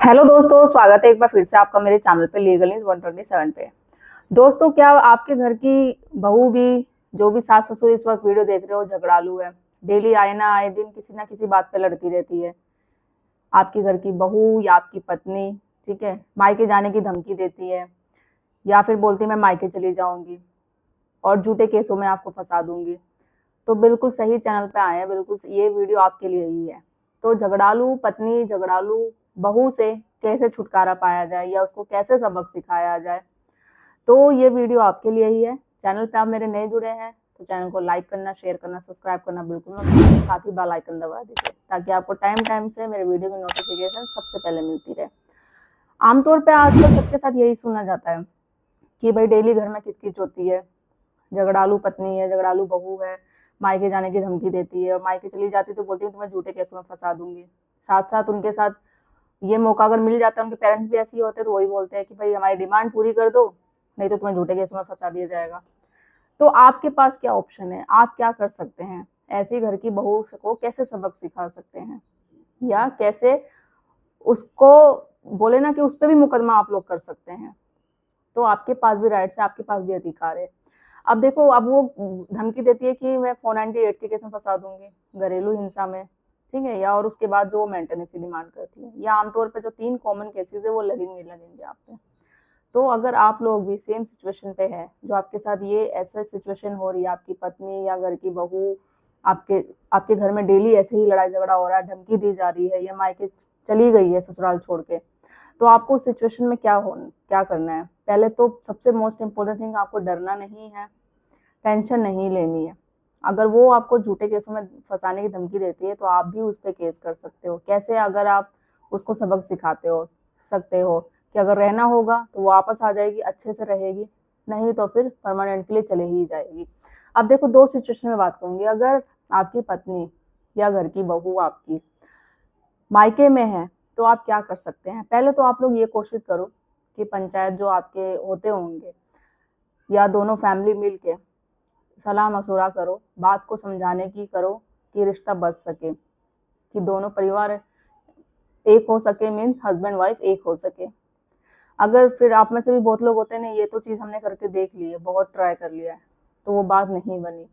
Hello दोस्तों, स्वागत है एक बार फिर से आपका मेरे चैनल पे लीगल न्यूज 127 पे। दोस्तों, क्या आपके घर की बहू भी, जो भी सास ससुर इस वक्त वीडियो देख रहे हो, झगड़ालू है? डेली आए ना आए दिन किसी ना किसी बात पे लड़ती रहती है। आपके घर की बहू या आपकी पत्नी, ठीक है, मायके जाने की धमकी देती है या फिर बोलती है मैं मायके चली जाऊंगी और झूठे केसों में आपको फंसा दूंगी। तो बिल्कुल सही चैनल पे आए हैं, बिल्कुल ये वीडियो आपके लिए ही है। तो झगड़ालू पत्नी, झगड़ालू बहू से कैसे छुटकारा पाया जाए या उसको कैसे सबक सिखाया जाए, तो ये वीडियो आपके लिए ही है। चैनल पे आप मेरे नए जुड़े हैं तो चैनल को लाइक करना, शेयर करना, सब्सक्राइब करना बिल्कुल मत भूलिए। साथ ही बेल आइकन दबा दीजिए ताकि आपको टाइम टाइम से मेरे वीडियो की नोटिफिकेशन सबसे पहले मिलती रहे। आमतौर पे आजकल सबके साथ यही सुना जाता है कि भाई डेली घर में किचकिच होती है, झगड़ालू पत्नी है, झगड़ालू बहू है, मायके जाने की धमकी देती है और मायके चली जाती तो बोलती है तुम्हें झूठे केसों में फंसा दूंगी। साथ साथ उनके साथ ये मौका अगर मिल जाता है, उनके पेरेंट्स भी ऐसे ही होते हैं तो वही बोलते हैं कि भाई हमारी डिमांड पूरी कर दो, नहीं तो तुम्हें झूठे केसों में फंसा दिया जाएगा। तो आपके पास क्या ऑप्शन है, आप क्या कर सकते हैं? ऐसी घर की बहू को कैसे सबक सिखा सकते हैं या कैसे उसको बोले ना कि उस पर भी मुकदमा आप लोग कर सकते हैं। तो आपके पास भी राइट्स है, आपके पास भी अधिकार है। अब देखो, अब वो धमकी देती है कि मैं 498 के केस में फंसा दूंगी, घरेलू हिंसा में, ठीक है, या और उसके बाद जो मेंटेनेंस की डिमांड करती है, या आमतौर पे जो 3 कॉमन केसेस है वो लगेंगे आप पे। तो अगर आप लोग भी सेम सिचुएशन पे है, जो आपके साथ ये ऐसा सिचुएशन हो रही है, आपकी पत्नी या घर की बहू, आपके आपके घर में डेली ऐसे ही लड़ाई झगड़ा हो रहा है, धमकी दी जा रही है या मायके चली गई है ससुराल छोड़ के, तो आपको उस सिचुएशन में क्या करना है? पहले तो सबसे मोस्ट इम्पोर्टेंट थिंग, आपको डरना नहीं है, टेंशन नहीं लेनी है। अगर वो आपको झूठे केसों में फंसाने की धमकी देती है तो आप भी उस पर केस कर सकते हो। कैसे? अगर आप उसको सबक सिखाते हो सकते हो कि अगर रहना होगा तो वो वापस आ जाएगी, अच्छे से रहेगी, नहीं तो फिर परमानेंटली चले ही जाएगी। अब देखो, 2 सिचुएशन में बात करूंगी। अगर आपकी पत्नी या घर की बहू आपकी मायके में है तो आप क्या कर सकते हैं? पहले तो आप लोग ये कोशिश करो कि पंचायत जो आपके होते होंगे या दोनों फैमिली मिल के सलाह मशुरा करो, बात को समझाने की करो कि रिश्ता बच सके, कि दोनों परिवार एक हो सके, मीन्स हस्बैंड वाइफ एक हो सके। अगर फिर आप में से भी बहुत लोग होते हैं, नहीं ये तो चीज हमने करके देख ली है, बहुत ट्राई कर लिया है, तो वो बात नहीं बनी,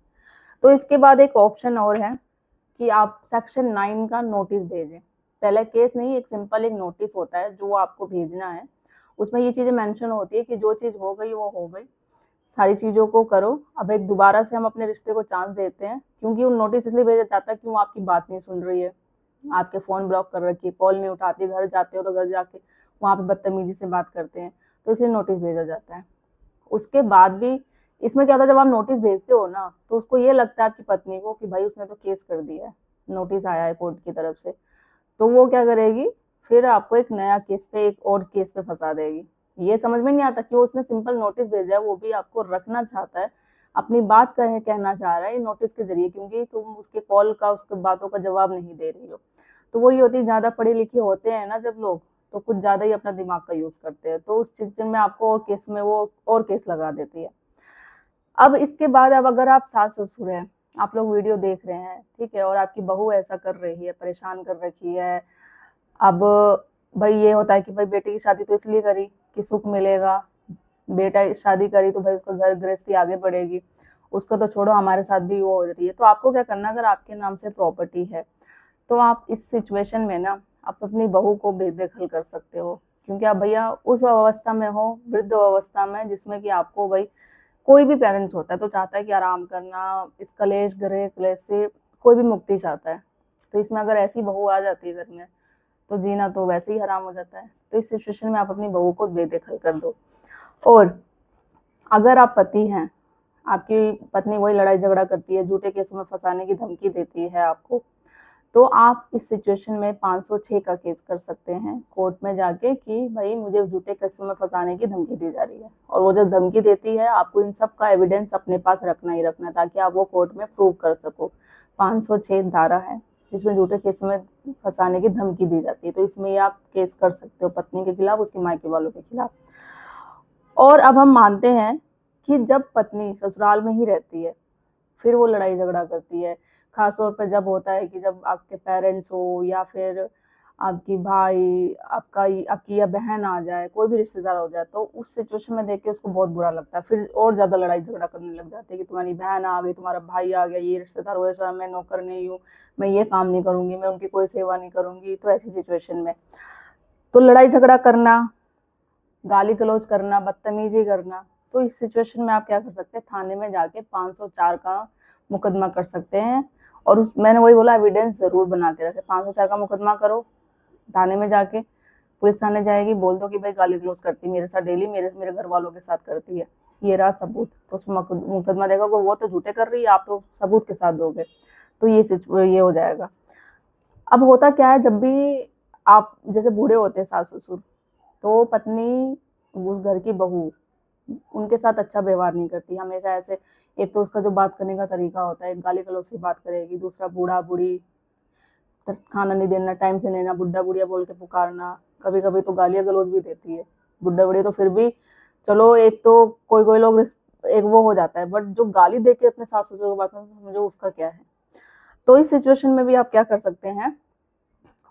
तो इसके बाद एक ऑप्शन और है कि आप सेक्शन 9 का नोटिस भेजें। पहले केस नहीं, एक सिंपल एक नोटिस होता है जो आपको भेजना है। उसमें ये चीजें मेंशन होती है कि जो चीज हो गई वो हो गई, सारी चीजों को करो। अब एक दोबारा से हम अपने रिश्ते को चांस देते हैं, क्योंकि वो नोटिस इसलिए भेजा जाता है कि वो आपकी बात नहीं सुन रही है, आपके फोन ब्लॉक कर रखी है, कॉल नहीं उठाती, घर जाते हो तो घर जाके वहां पे बदतमीजी से बात करते हैं, तो इसलिए नोटिस भेजा जाता है। उसके बाद भी इसमें क्या होता है, जब आप नोटिस भेजते हो ना तो उसको ये लगता है आपकी पत्नी को कि भाई उसने तो केस कर दिया है, नोटिस आया है कोर्ट की तरफ से, तो वो क्या करेगी, फिर आपको एक नया केस पे, एक और केस पे फंसा देगी। ये समझ में नहीं आता कि वो उसने सिंपल नोटिस भेजा है, वो भी आपको रखना चाहता है, अपनी बात कहना चाह रहा है नोटिस के जरिए, क्योंकि तुम उसके कॉल का, उसके बातों का जवाब नहीं दे रही हो। तो वही होती है, ज्यादा पढ़े लिखे होते हैं ना जब लोग, तो कुछ ज्यादा ही अपना दिमाग का यूज करते हैं, तो उस चीज में आपको और केस में वो और केस लगा देती है। अब इसके बाद, अब अगर आप सास ससुर हैं, आप लोग वीडियो देख रहे हैं, ठीक है, और आपकी बहू ऐसा कर रही है, परेशान कर रखी है। अब भाई ये होता है कि भाई बेटे की शादी तो इसलिए करी कि सुख मिलेगा, बेटा शादी करी तो भाई उसका घर गृहस्थी आगे बढ़ेगी, उसको तो छोड़ो, हमारे साथ भी वो हो रही है। तो आपको क्या करना, अगर आपके नाम से प्रॉपर्टी है तो आप इस सिचुएशन में ना आप अपनी बहू को बेदखल कर सकते हो, क्योंकि आप भैया उस अवस्था में हो, वृद्ध अवस्था में, जिसमें कि आपको भाई, कोई भी पेरेंट्स होता है तो चाहता है कि आराम करना, इस कलेश गृह क्लेश से कोई भी मुक्ति चाहता है। तो इसमें अगर ऐसी बहू आ जाती है घर में तो जीना तो वैसे ही हराम हो जाता है। तो इस सिचुएशन में आप अपनी बहू को बेदखल कर दो। और अगर आप पति हैं, आपकी पत्नी वही लड़ाई झगड़ा करती है, झूठे केसों में फंसाने की धमकी देती है आपको, तो आप इस सिचुएशन में 506 का केस कर सकते हैं कोर्ट में जाके कि भाई मुझे झूठे केसों में फंसाने की धमकी दी जा रही है, और वो जब धमकी देती है आपको इन सब का एविडेंस अपने पास रखना ही रखना, ताकि आप वो कोर्ट में प्रूव कर सको। 506 धारा है जिसमें झूठे केस में फंसाने की धमकी दी जाती है, तो इसमें आप केस कर सकते हो पत्नी के खिलाफ, उसके मायके वालों के खिलाफ। और अब हम मानते हैं कि जब पत्नी ससुराल में ही रहती है फिर वो लड़ाई झगड़ा करती है, खास तौर पर जब होता है कि जब आपके पेरेंट्स हो या फिर आपकी भाई, आपकी या बहन आ जाए, कोई भी रिश्तेदार हो जाए, तो उस सिचुएशन में देख के उसको बहुत बुरा लगता है। फिर और ज़्यादा लड़ाई झगड़ा करने लग जाते हैं कि तुम्हारी बहन आ गई, तुम्हारा भाई आ गया, ये रिश्तेदार हुए, सर मैं नौकर नहीं हूँ, मैं ये काम नहीं करूँगी, मैं उनकी कोई सेवा नहीं करूँगी। तो ऐसी सिचुएशन में तो लड़ाई झगड़ा करना, गाली गलौज करना, बदतमीजी करना, तो इस सिचुएशन में आप क्या कर सकते हैं, थाने में जाके 504 का मुकदमा कर सकते हैं। और मैंने वही बोला, एविडेंस जरूर बना के रखे। 504 का मुकदमा करो, थाने में जाके, पुलिस थाने जाएगी, बोल दो कि भाई गाली गलौज करती मेरे साथ डेली, मेरे घर वालों के साथ करती है, ये रहा सबूत। तो उसमें मुकदमा देगा को, वो तो झूठे कर रही है, आप तो सबूत के साथ दोगे, तो ये हो जाएगा। अब होता क्या है, जब भी आप जैसे बूढ़े होते हैं सास ससुर, तो पत्नी उस घर की बहू उनके साथ अच्छा व्यवहार नहीं करती, हमेशा ऐसे, एक तो उसका जो बात करने का तरीका होता है, गाली गलौज से बात करेगी, दूसरा बूढ़ा बूढ़ी, खाना नहीं देना, टाइम से लेना, बुढ़ा बुढ़िया बोल के पुकारना, कभी कभी तो गालियां गलौज भी देती है। बुढ़ा बुढ़िया तो फिर भी चलो, एक तो कोई कोई लोग एक वो हो जाता है, बट जो गाली दे के अपने सास ससुर को बात करते हैं, समझो उसका क्या है। तो इस सिचुएशन में भी आप क्या कर सकते हैं,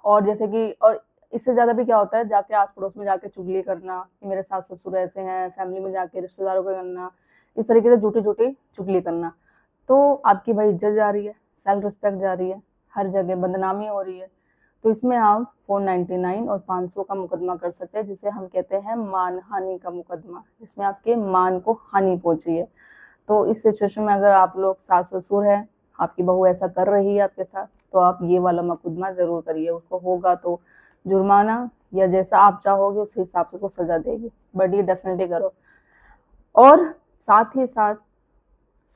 और जैसे कि, और इससे ज्यादा भी क्या होता है, जाके आस पड़ोस में जाके चुगली करना कि मेरे सास ससुर ऐसे हैं, फैमिली में जाके रिश्तेदारों को करना, इस तरीके से झूठी झूठी चुगली करना, तो आपकी भाई इज्जत जा रही है, सेल्फ रिस्पेक्ट जा रही है, हर जगह बदनामी हो रही है। तो इसमें आप 499 और 500 का मुकदमा कर सकते हैं, जिसे हम कहते हैं मानहानि का मुकदमा, जिसमें आपके मान को हानि पहुंची है। तो इस सिचुएशन में अगर आप लोग सास ससुर है, आपकी बहू ऐसा कर रही है आपके साथ, तो आप ये वाला मुकदमा जरूर करिए। उसको होगा तो जुर्माना, या जैसा आप चाहोगे उस हिसाब से उसको सजा देगी, बट ये डेफिनेटली करो। और साथ ही साथ,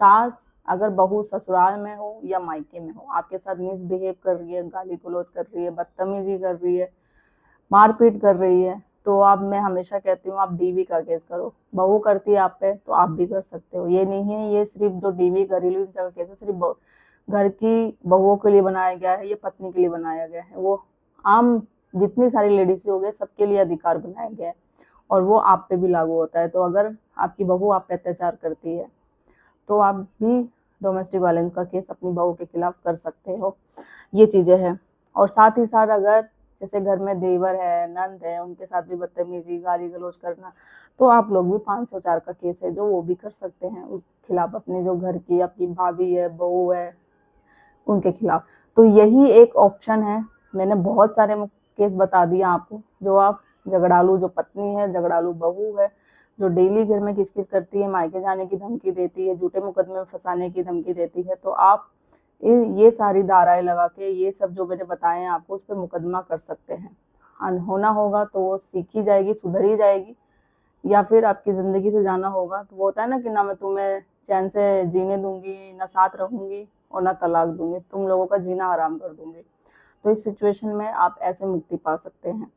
सास अगर बहू ससुराल में हो या मायके में हो, आपके साथ मिसबिहेव कर रही है, गाली गलौज कर रही है, बदतमीजी कर रही है, मारपीट कर रही है, तो आप, मैं हमेशा कहती हूँ, आप डीवी का केस करो। बहू करती है आप पे, तो आप भी कर सकते हो। ये नहीं है ये सिर्फ जो डीवी घरेलू हिंसा का केस है सिर्फ घर की बहुओं के लिए बनाया गया है, ये पत्नी के लिए बनाया गया है, वो आम जितनी सारी लेडीज हो गए सबके लिए अधिकार बनाया गया है, और वो आप पे भी लागू होता है। तो अगर आपकी बहू आप पे अत्याचार करती है, तो आप भी डोमेस्टिक वायलेंस का केस अपनी बहू के खिलाफ कर सकते हो। ये चीजें हैं। और साथ ही साथ अगर जैसे घर में देवर है, नंद है, उनके साथ भी बदतमीजी, गाली गलौज करना, तो आप लोग भी 504 का केस है जो वो भी कर सकते हैं उस खिलाफ, अपने जो घर की आपकी भाभी है, बहू है, उनके खिलाफ। तो यही एक ऑप्शन है। मैंने बहुत सारे केस बता दिए आपको, जो आप झगड़ालू जो पत्नी है, झगड़ालू बहू है, जो डेली घर में किचकिच करती है, मायके जाने की धमकी देती है, झूठे मुकदमे में फंसाने की धमकी देती है, तो आप ये सारी धाराएं लगा के, ये सब जो मैंने बताए हैं आपको, उस पर मुकदमा कर सकते हैं। अनहोना होगा तो वो सीखी जाएगी, सुधरी जाएगी, या फिर आपकी जिंदगी से जाना होगा तो वो होता है ना कि ना मैं तुम्हें चैन से जीने दूंगी, ना साथ रहूंगी, और ना तलाक दूंगी, तुम लोगों का जीना आराम कर दूंगी। तो इस सिचुएशन में आप ऐसे मुक्ति पा सकते हैं।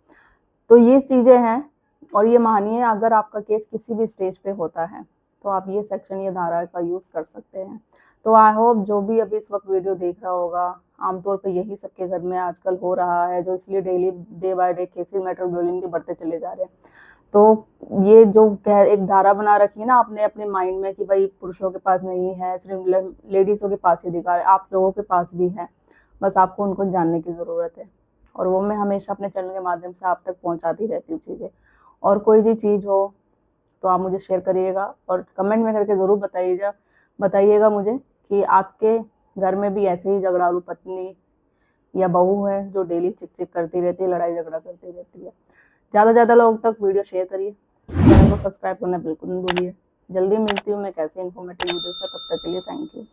तो ये चीजें हैं। और ये मानिए, अगर आपका केस किसी भी स्टेज पे होता है, तो आप ये सेक्शन, ये धारा का यूज कर सकते हैं। तो आई होप जो भी अभी इस वक्त वीडियो देख रहा होगा, आमतौर पे यही सबके घर में आजकल हो रहा है, जो इसलिए daily day by day cases metro ब्लोलिंग के बढ़ते चले जा रहे हैं। तो ये जो एक धारा बना रखी है ना आपने अपने माइंड में कि भाई पुरुषों के पास नहीं है, सिर्फ लेडीजों के पास ही अधिकार है, आप लोगों के पास भी है, बस आपको उनको जानने की ज़रूरत है। और वो मैं हमेशा अपने चैनल के माध्यम से आप तक पहुंचाती रहती हूँ चीज़ें। और कोई भी चीज़ हो तो आप मुझे शेयर करिएगा, और कमेंट में करके ज़रूर बताइएगा मुझे कि आपके घर में भी ऐसे ही झगड़ालू पत्नी या बहू है जो डेली चिक चिक करती रहती है, लड़ाई झगड़ा करती रहती है। ज़्यादा से ज़्यादा लोग तक वीडियो शेयर करिए, चैनल को सब्सक्राइब करना बिल्कुल नहीं भूलिए। जल्दी मिलती हूँ मैं कैसे इन्फॉर्मेटिव वीडियो से, तब तक के लिए थैंक यू।